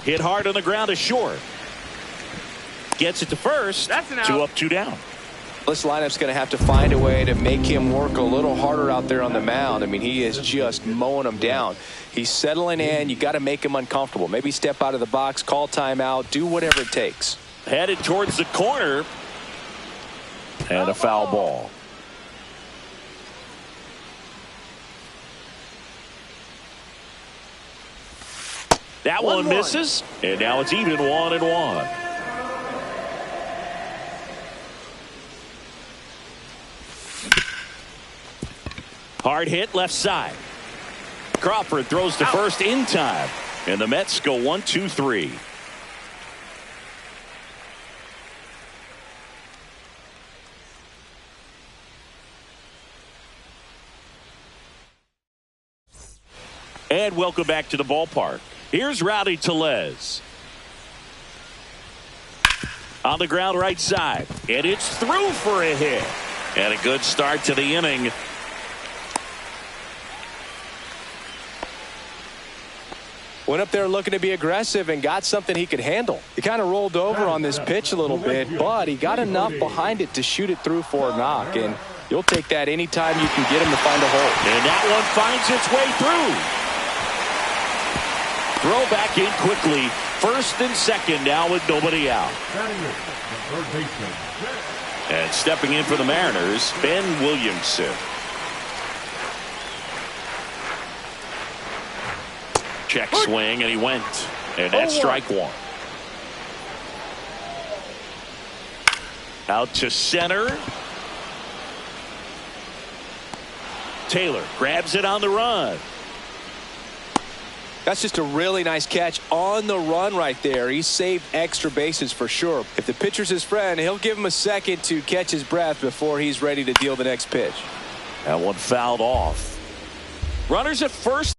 Hit hard on the ground to short. Gets it to first. That's an out. 2 up, 2 down. This lineup's going to have to find a way to make him work a little harder out there on the mound. I mean, he is just mowing them down. He's settling in. You got to make him uncomfortable. Maybe step out of the box, call timeout, do whatever it takes. Headed towards the corner. And a foul ball. That one misses. And now it's even 1-1. Hard hit left side. Crawford throws to first in time. And the Mets go 1-2-3. And welcome back to the ballpark. Here's Rowdy Tellez. On the ground right side. And it's through for a hit. And a good start to the inning. Went up there looking to be aggressive and got something he could handle. He kind of rolled over on this pitch a little bit, but he got enough behind it to shoot it through for a knock. And you'll take that anytime you can get him to find a hole. And that one finds its way through. Throw back in quickly. First and second now with nobody out. And stepping in for the Mariners, Ben Williamson. Check swing, and he went. And that's strike one. Out to center. Taylor grabs it on the run. That's just a really nice catch on the run right there. He saved extra bases for sure. If the pitcher's his friend, he'll give him a second to catch his breath before he's ready to deal the next pitch. That one fouled off. Runners at first.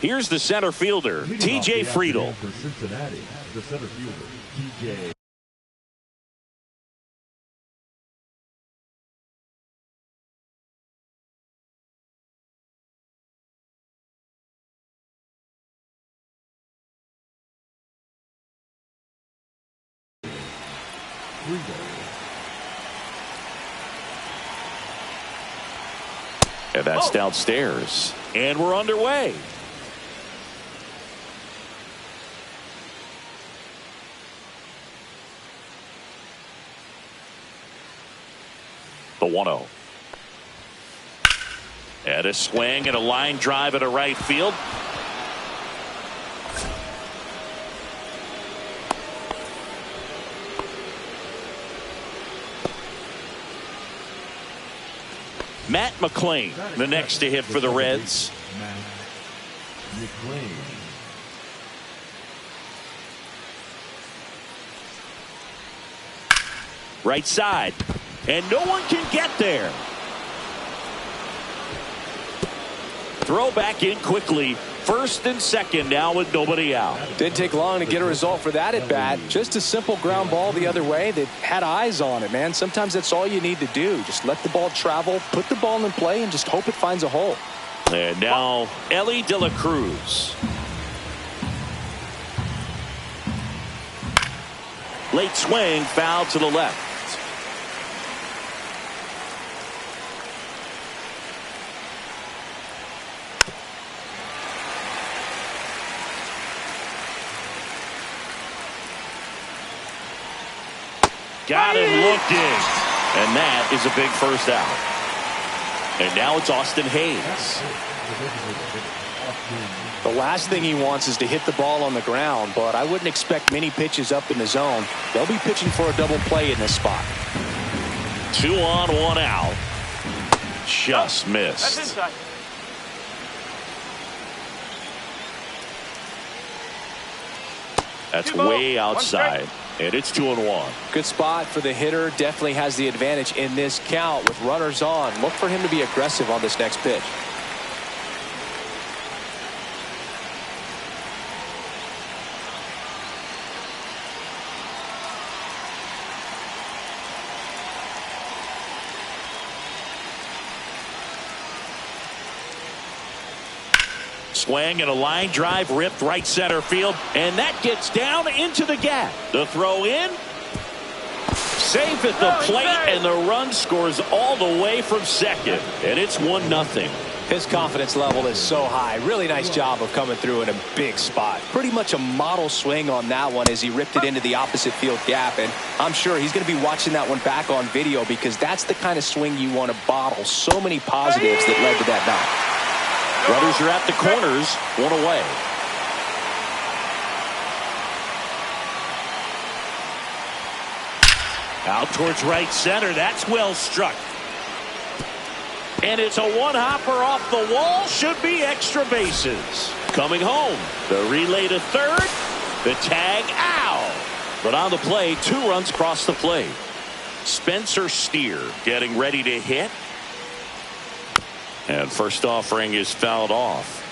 Here's the center fielder, T.J. Friedel. For Cincinnati, the center fielder, T.J. And that's downstairs. And we're underway. The 1-0. And a swing and a line drive at a right field. Matt McClain, the next to hit for the Reds. Right side. And no one can get there. Throw back in quickly. First and second now with nobody out. Didn't take long to get a result for that at bat. Just a simple ground ball the other way. They had eyes on it, man. Sometimes that's all you need to do. Just let the ball travel, put the ball in play, and just hope it finds a hole. And now Ellie De La Cruz. Late swing, foul to the left. Got him looking. And that is a big first out. And now it's Austin Hayes. The last thing he wants is to hit the ball on the ground, but I wouldn't expect many pitches up in the zone. They'll be pitching for a double play in this spot. 2 on, 1 out. Just missed. That's inside. That's way outside. And it's 2-1. Good spot for the hitter. Definitely has the advantage in this count with runners on. Look for him to be aggressive on this next pitch. Swing and a line drive ripped right center field, and that gets down into the gap. The throw in, safe at the plate, and the run scores all the way from second, and it's 1-0. His confidence level is so high. Really nice job of coming through in a big spot. Pretty much a model swing on that one as he ripped it into the opposite field gap, and I'm sure he's going to be watching that one back on video because that's the kind of swing you want to bottle. So many positives that led to that knock. Runners are at the corners, 1 away. Out towards right center. That's well struck. And it's a one-hopper off the wall. Should be extra bases. Coming home. The relay to third. The tag out. But on the play, 2 runs across the plate. Spencer Steer getting ready to hit. And first offering is fouled off.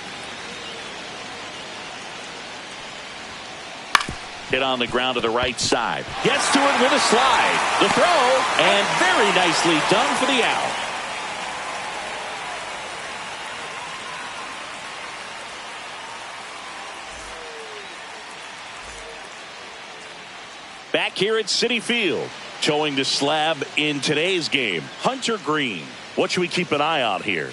Hit on the ground to the right side. Gets to it with a slide. The throw, and very nicely done for the out. Back here at Citi Field, showing the slab in today's game, Hunter Green. What should we keep an eye on here?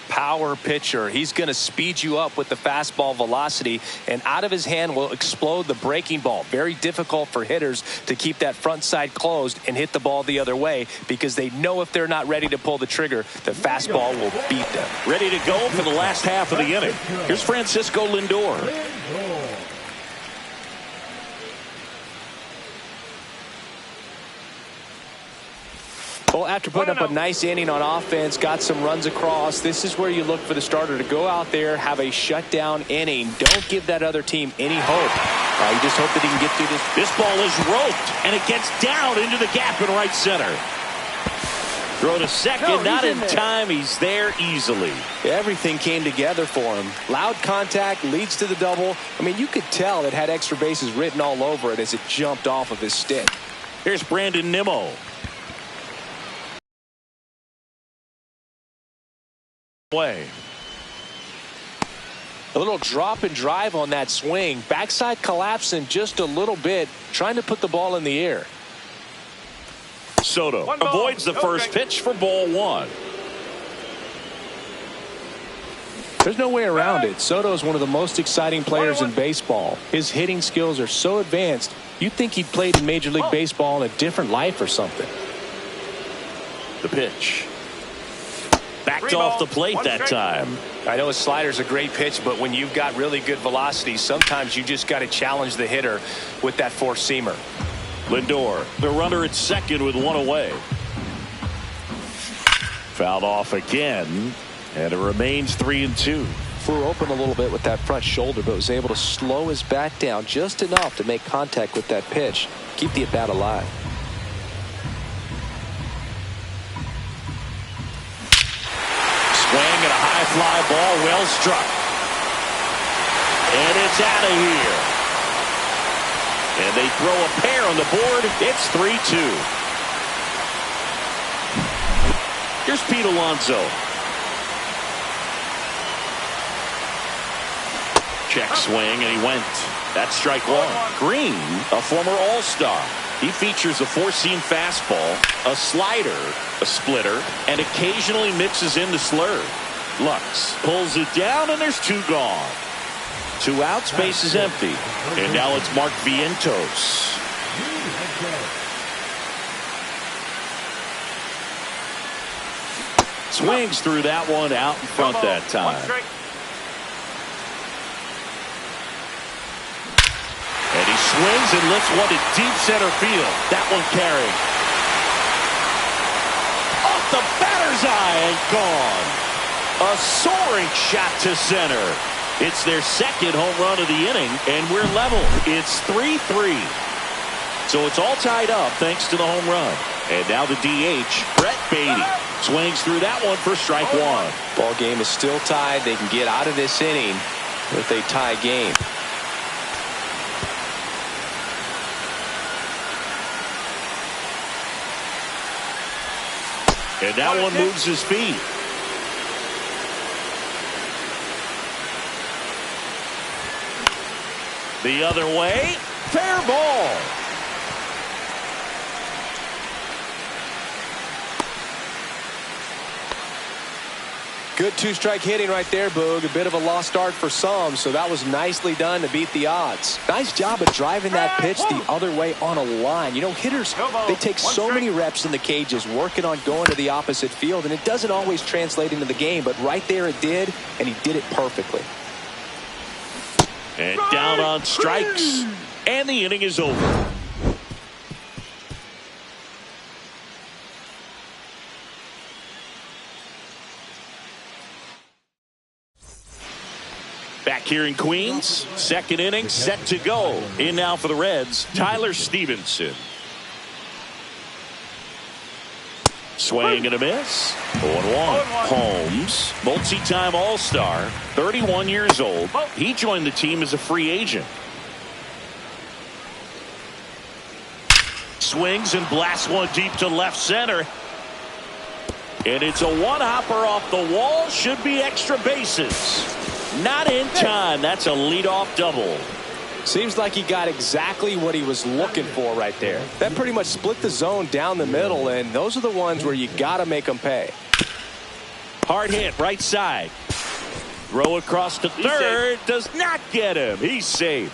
Power pitcher. He's going to speed you up with the fastball velocity, and out of his hand will explode the breaking ball. Very difficult for hitters to keep that front side closed and hit the ball the other way because they know if they're not ready to pull the trigger, the fastball will beat them. Ready to go for the last half of the inning. Here's Francisco Lindor. Well, after putting up a nice inning on offense, got some runs across, this is where you look for the starter to go out there, have a shutdown inning. Don't give that other team any hope. You just hope that he can get through this. This ball is roped, and it gets down into the gap in right center. Throw to second, not in time. He's there easily. Everything came together for him. Loud contact leads to the double. I mean, you could tell it had extra bases written all over it as it jumped off of his stick. Here's Brandon Nimmo. Play. A little drop and drive on that swing. Backside collapsing just a little bit, trying to put the ball in the air. Soto avoids the first pitch for ball one. There's no way around it. Soto is one of the most exciting players in baseball. His hitting skills are so advanced, you'd think he played in Major League Baseball in a different life or something. The pitch. Backed off the plate that time. I know a slider's a great pitch, but when you've got really good velocity, sometimes you just got to challenge the hitter with that four-seamer. Lindor, the runner at second with one away. Fouled off again, and it remains 3-2. Flew open a little bit with that front shoulder, but was able to slow his bat down just enough to make contact with that pitch. Keep the at-bat alive. Swing and a high fly ball, well struck. And it's out of here. And they throw a pair on the board. It's 3-2. Here's Pete Alonso. Check swing, and he went. That's strike one. Green, a former All-Star. He features a four-seam fastball, a slider, a splitter, and occasionally mixes in the slurve. Lux pulls it down, and there's two gone. 2 outs, base is empty. And now it's Mark Vientos. Swings through that one out in front that time. And he swings and lifts one to deep center field. That one carrying. Off the batter's eye and gone. A soaring shot to center. It's their second home run of the inning, and we're level. It's 3-3. So it's all tied up thanks to the home run. And now the DH, Brett Beatty, swings through that one for strike one. Ball game is still tied. They can get out of this inning with a tie game. And that one moves his feet. The other way, fair ball. Good two-strike hitting right there, Boog. A bit of a lost start for some, so that was nicely done to beat the odds. Nice job of driving that pitch the other way on a line. You know, hitters, they take so many reps in the cages working on going to the opposite field, and it doesn't always translate into the game, but right there it did, and he did it perfectly. And down on strikes, and the inning is over. Back here in Queens, second inning set to go. In now for the Reds, Tyler Stevenson. Swing and a miss. 0-1. Holmes, multi-time All-Star, 31 years old. He joined the team as a free agent. Swings and blasts one deep to left center. And it's a one-hopper off the wall. Should be extra bases. Not in time. That's a leadoff double. Seems like he got exactly what he was looking for right there. That pretty much split the zone down the middle, and those are the ones where you got to make them pay. Hard hit, right side. Throw across to third. Does not get him. He's safe.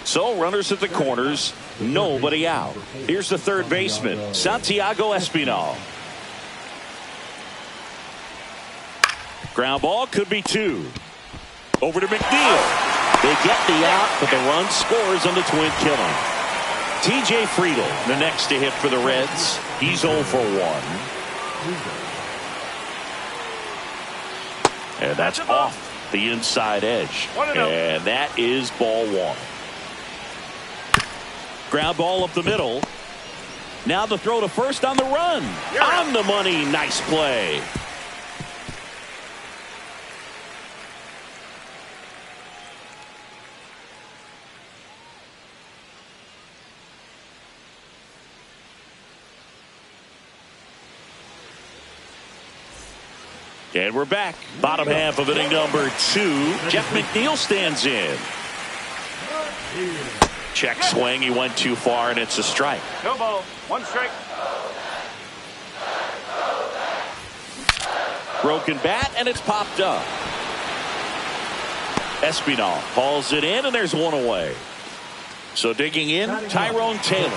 So runners at the corners. Nobody out. Here's the third baseman, Santiago Espinal. Ground ball, could be two. Over to McNeil. They get the out, but the run scores on the twin killing. TJ Friedel, the next to hit for the Reds. He's 0 for 1. And that's off the inside edge. And that is ball one. Ground ball up the middle. Now the throw to first on the run. On the money. Nice play. And we're back. Bottom half of inning number 2. Jeff McNeil stands in. Check swing. He went too far, and it's a strike. No ball. 1 strike. Broken bat, and it's popped up. Espinal hauls it in, and there's one away. So digging in, Tyrone Taylor.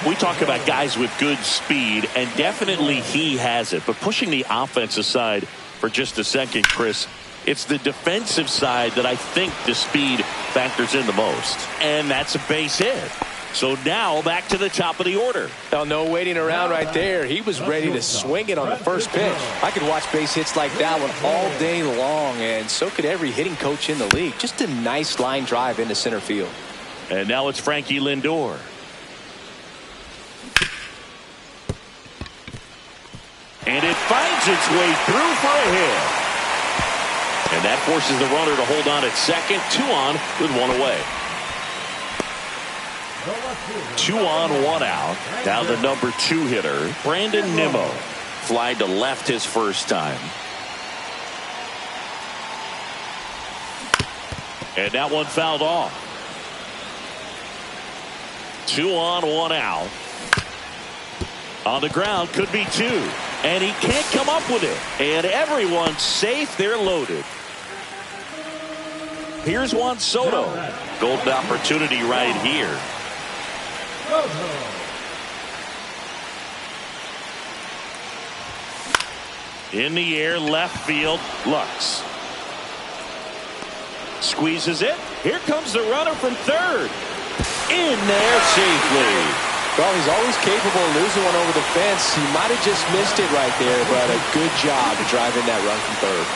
We talk about guys with good speed, and definitely he has it. But pushing the offense aside for just a second, Chris, it's the defensive side that I think the speed factors in the most. And that's a base hit. So now back to the top of the order. Well, no waiting around right there. He was ready to swing it on the first pitch. I could watch base hits like that one all day long, and so could every hitting coach in the league. Just a nice line drive into center field. And now it's Frankie Lindor. And it finds its way through for a hit. And that forces the runner to hold on at second. 2 on with 1 away. 2 on, 1 out. Now the number 2 hitter, Brandon Nimmo. Fly to left his first time. And that one fouled off. 2 on, 1 out. On the ground, could be 2. And he can't come up with it. And everyone's safe. They're loaded. Here's Juan Soto. Golden opportunity right here. In the air, left field, Lux. Squeezes it. Here comes the runner from third. In there safely. Well, he's always capable of losing one over the fence. He might have just missed it right there, but a good job driving that run from third.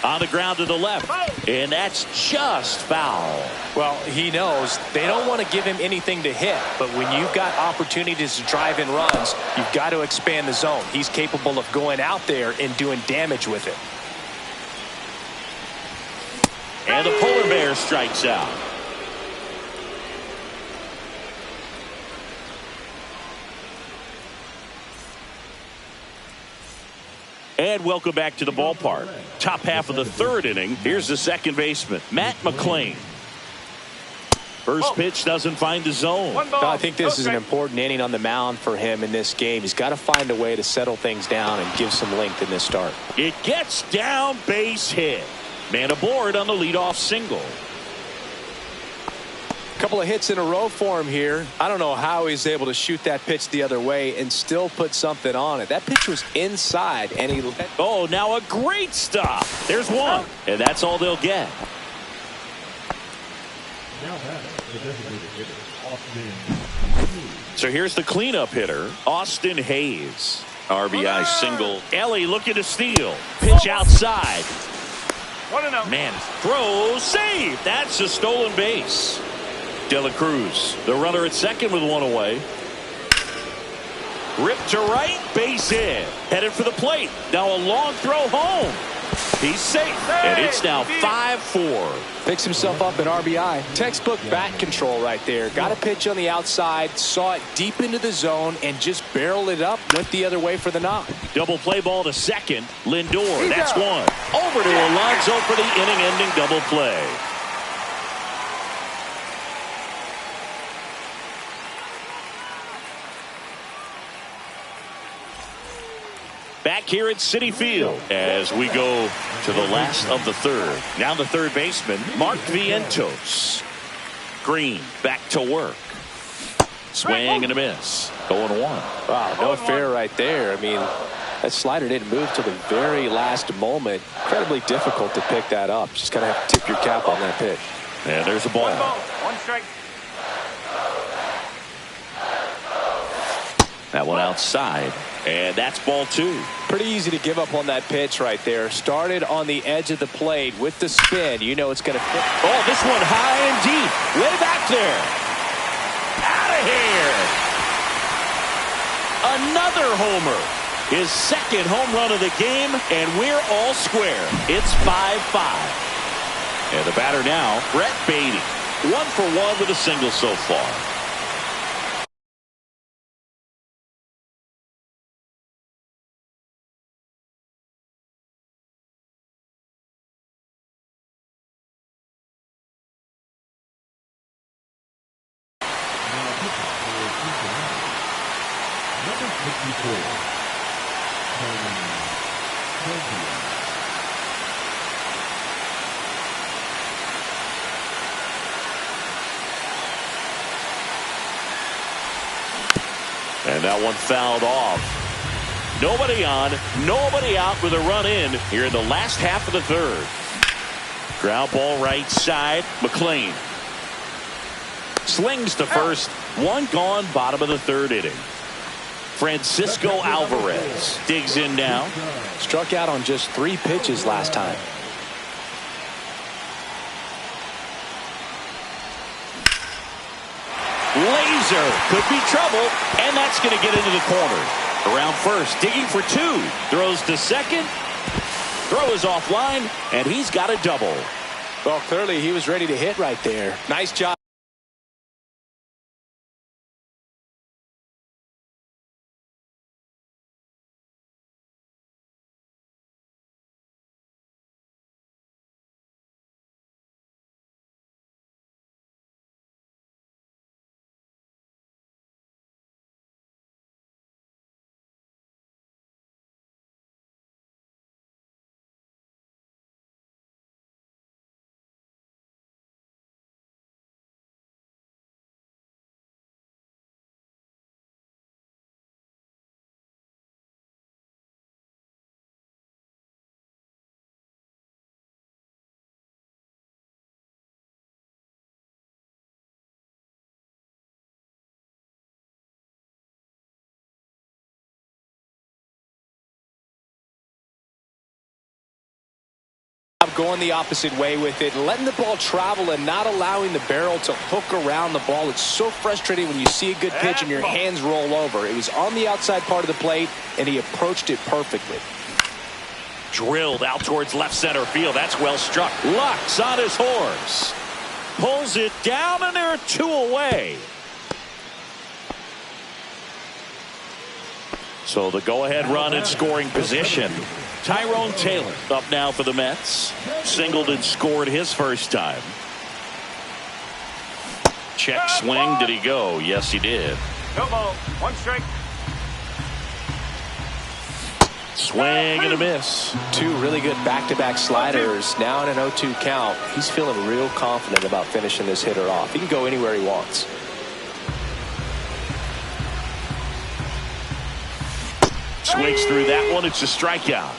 On the ground to the left, and that's just foul. Well, he knows they don't want to give him anything to hit, but when you've got opportunities to drive in runs, you've got to expand the zone. He's capable of going out there and doing damage with it. And the polar bear strikes out. And welcome back to the ballpark. Top half of the 3rd inning. Here's the second baseman, Matt McClain. First pitch doesn't find the zone. I think this is an important inning on the mound for him in this game. He's got to find a way to settle things down and give some length in this start. It gets down, base hit. Man aboard on the leadoff single. Couple of hits in a row for him here. I don't know how he's able to shoot that pitch the other way and still put something on it. That pitch was inside, and he... Oh, now a great stop. There's one, and that's all they'll get. So here's the cleanup hitter, Austin Hayes. RBI single. Ellie looking to steal. Pitch outside. Man, throw, save. That's a stolen base. De La Cruz, the runner at second with 1 away. Ripped to right, base hit. Headed for the plate. Now a long throw home. He's safe. And it's now 5-4. Picks himself up an RBI. Textbook bat control right there. Got a pitch on the outside, saw it deep into the zone, and just barreled it up. Went the other way for the knock. Double play ball to second. Lindor, that's one. Over to Alonso for the inning-ending double play. Back here at Citi Field as we go to the last of the 3rd. Now the third baseman, Mark Vientos. Green back to work. Swing and a miss. 0-1. Wow, no fair right there. I mean, that slider didn't move till the very last moment. Incredibly difficult to pick that up. Just kind of have to tip your cap on that pitch. And there's a ball. 1 strike. That one outside, and that's ball 2. Pretty easy to give up on that pitch right there. Started on the edge of the plate with the spin. You know it's going to fit. Oh, this one high and deep. Way back there. Out of here. Another homer. His second home run of the game, and we're all square. It's 5-5. And the batter now, Brett Beatty. 1 for 1 with a single so far. Number 54. And that one fouled off. Nobody on, nobody out with a run in here in the last half of the third. Ground ball right side. McLean slings to first. One gone, bottom of the third inning. Francisco Alvarez digs in now. Struck out on just 3 pitches last time. Laser could be trouble, and that's going to get into the corner. Around first, digging for 2. Throws to second. Throw is offline, and he's got a double. Well, clearly he was ready to hit right there. Nice job. Going the opposite way with it, letting the ball travel and not allowing the barrel to hook around the ball. It's so frustrating when you see a good pitch and your hands roll over. It was on the outside part of the plate, and he approached it perfectly. Drilled out towards left center field. That's well struck. Lux on his horse. Pulls it down, and there are 2 away. So the go-ahead run in scoring position. Tyrone Taylor up now for the Mets. Singled and scored his first time. Check swing. Did he go? Yes, he did. No ball. 1 strike. Swing and a miss. 2 really good back-to-back sliders. Now in an 0-2 count. He's feeling real confident about finishing this hitter off. He can go anywhere he wants. Swings through that one. It's a strikeout.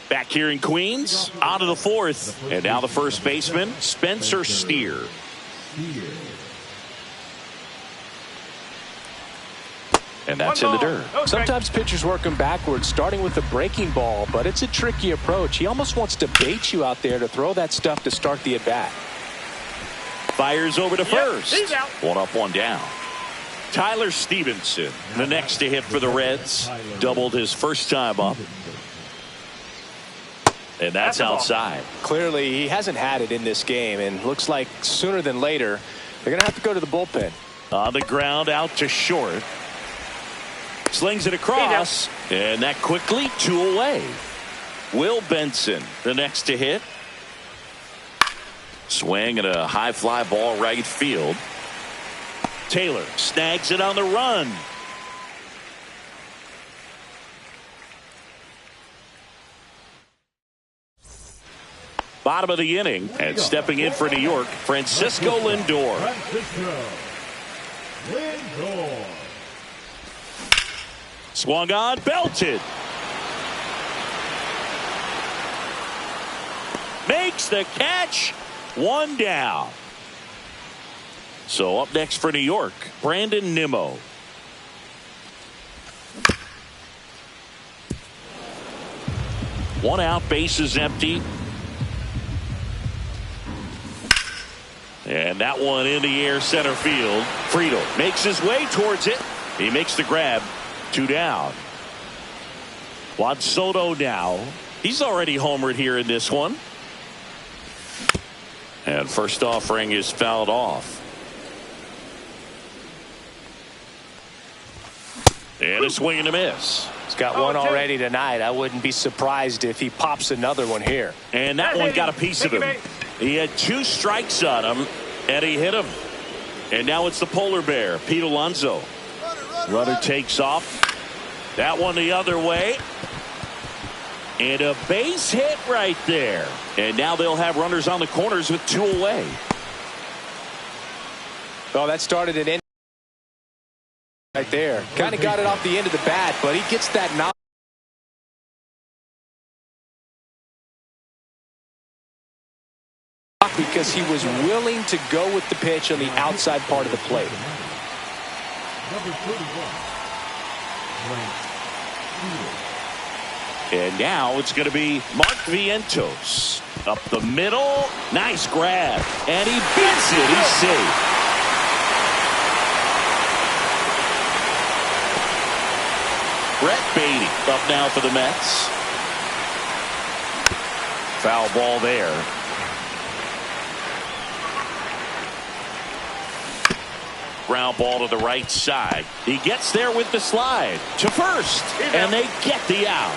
Back here in Queens, on to the 4th. And now the first baseman, Spencer Steer. And that's in the dirt. Sometimes pitchers work him backwards, starting with a breaking ball, but it's a tricky approach. He almost wants to bait you out there to throw that stuff to start the at-bat. Fires over to first. 1 up, 1 down. Tyler Stevenson, the next to hit for the Reds. Doubled his first time up. And that's outside. Clearly, he hasn't had it in this game, and looks like sooner than later, they're going to have to go to the bullpen. On the ground, out to short. Slings it across, and that quickly 2 away. Will Benson, the next to hit. Swing and a high fly ball right field. Taylor snags it on the run. Bottom of the inning, and stepping in for New York, Francisco Lindor. Swung on, belted. makes the catch. One down. So up next for New York, Brandon Nimmo. One out, bases empty. And that one in the air, center field. Friedel makes his way towards it. He makes the grab. 2 down. Juan Soto now. He's already homered here in this one. And first offering is fouled off. And a swing and a miss. He's got one already tonight. I wouldn't be surprised if he pops another one here. And that one got a piece of him. He had 2 strikes on him, and he hit him. And now it's the polar bear, Pete Alonso. Runner takes off. That one the other way. And a base hit right there. And now they'll have runners on the corners with 2 away. Well, that started an end right there. Kind of got it off the end of the bat, but he gets that knock. Because he was willing to go with the pitch on the outside part of the plate. And now it's going to be Mark Vientos. Up the middle. Nice grab. And he beats it. He's safe. Brett Beatty up now for the Mets. Foul ball there. Ground ball to the right side. He gets there with the slide to first, and they get the out.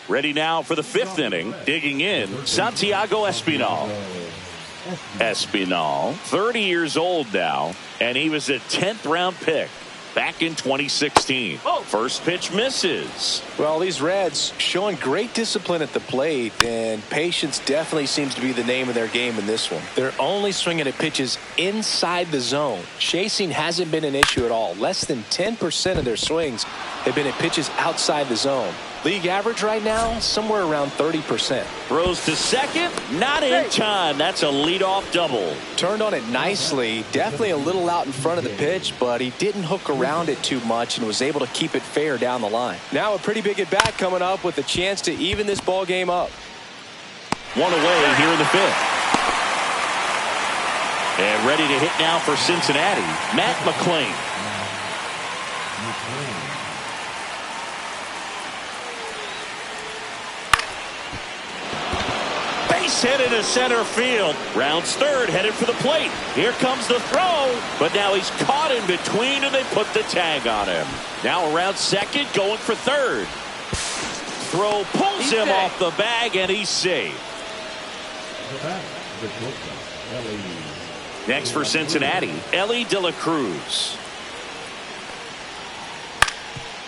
Ready now for the 5th inning. Digging in, Santiago Espinal. Espinal, 30 years old now, and he was a 10th round pick back in 2016. First pitch misses. Well, these Reds showing great discipline at the plate, and patience definitely seems to be the name of their game in this one. They're only swinging at pitches inside the zone. Chasing hasn't been an issue at all. Less than 10% of their swings have been at pitches outside the zone. League average right now, somewhere around 30%. Throws to second, not in time. That's a leadoff double. Turned on it nicely. Definitely a little out in front of the pitch, but he didn't hook around it too much and was able to keep it fair down the line. Now a pretty big at bat coming up with a chance to even this ball game up. One away here in the 5th. And ready to hit now for Cincinnati, Matt McClain. Hit into center field. Rounds third, headed for the plate. Here comes the throw, but now he's caught in between, and they put the tag on him. Now around second, going for third. Throw pulls him off the bag, and he's safe. Next for Cincinnati, Ellie De La Cruz.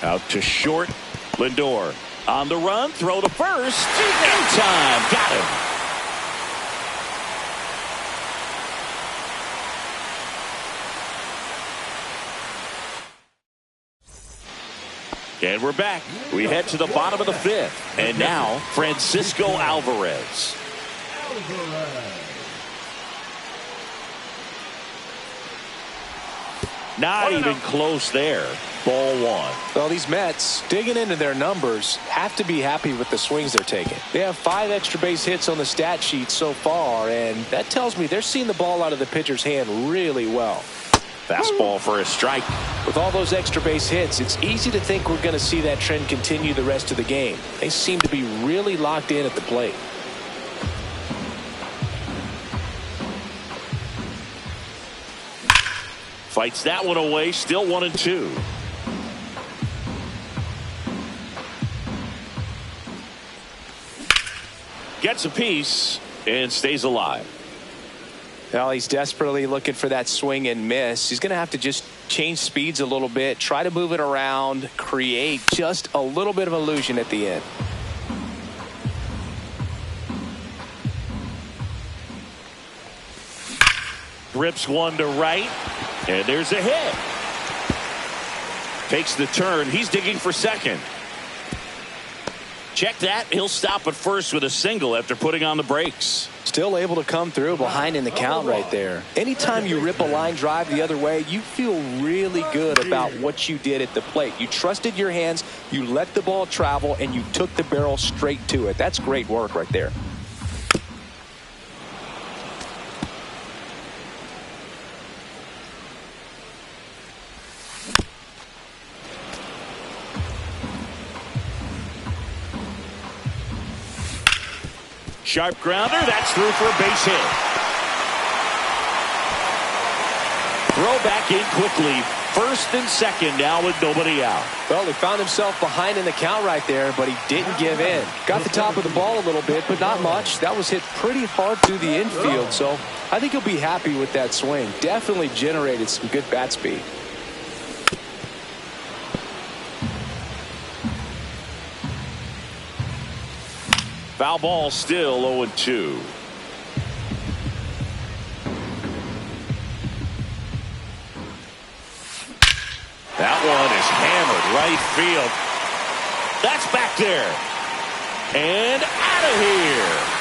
Out to short, Lindor. On the run, throw to first. In time, got him. And we're back. We head to the bottom of the 5th. And now, Francisco Alvarez. Not even close there. Ball 1. Well, these Mets, digging into their numbers, have to be happy with the swings they're taking. They have 5 extra base hits on the stat sheet so far, and that tells me they're seeing the ball out of the pitcher's hand really well. Fastball for a strike. With all those extra base hits, it's easy to think we're going to see that trend continue the rest of the game. They seem to be really locked in at the plate. Fights that one away, still 1-2. Gets a piece and stays alive. Well, he's desperately looking for that swing and miss. He's going to have to just change speeds a little bit, try to move it around, create just a little bit of illusion at the end. Rips one to right, and there's a hit. Takes the turn. He's digging for second. Check that. He'll stop at first with a single after putting on the brakes. Still able to come through behind in the count right there. Anytime you rip a line drive the other way, you feel really good about what you did at the plate. You trusted your hands, you let the ball travel, and you took the barrel straight to it. That's great work right there. Sharp grounder. That's through for a base hit. Throw back in quickly. First and second now with nobody out. Well, he found himself behind in the count right there, but he didn't give in. Got the top of the ball a little bit, but not much. That was hit pretty hard through the infield, so I think he'll be happy with that swing. Definitely generated some good bat speed. Foul ball, still 0-2. That one is hammered right field. That's back there. And out of here.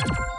You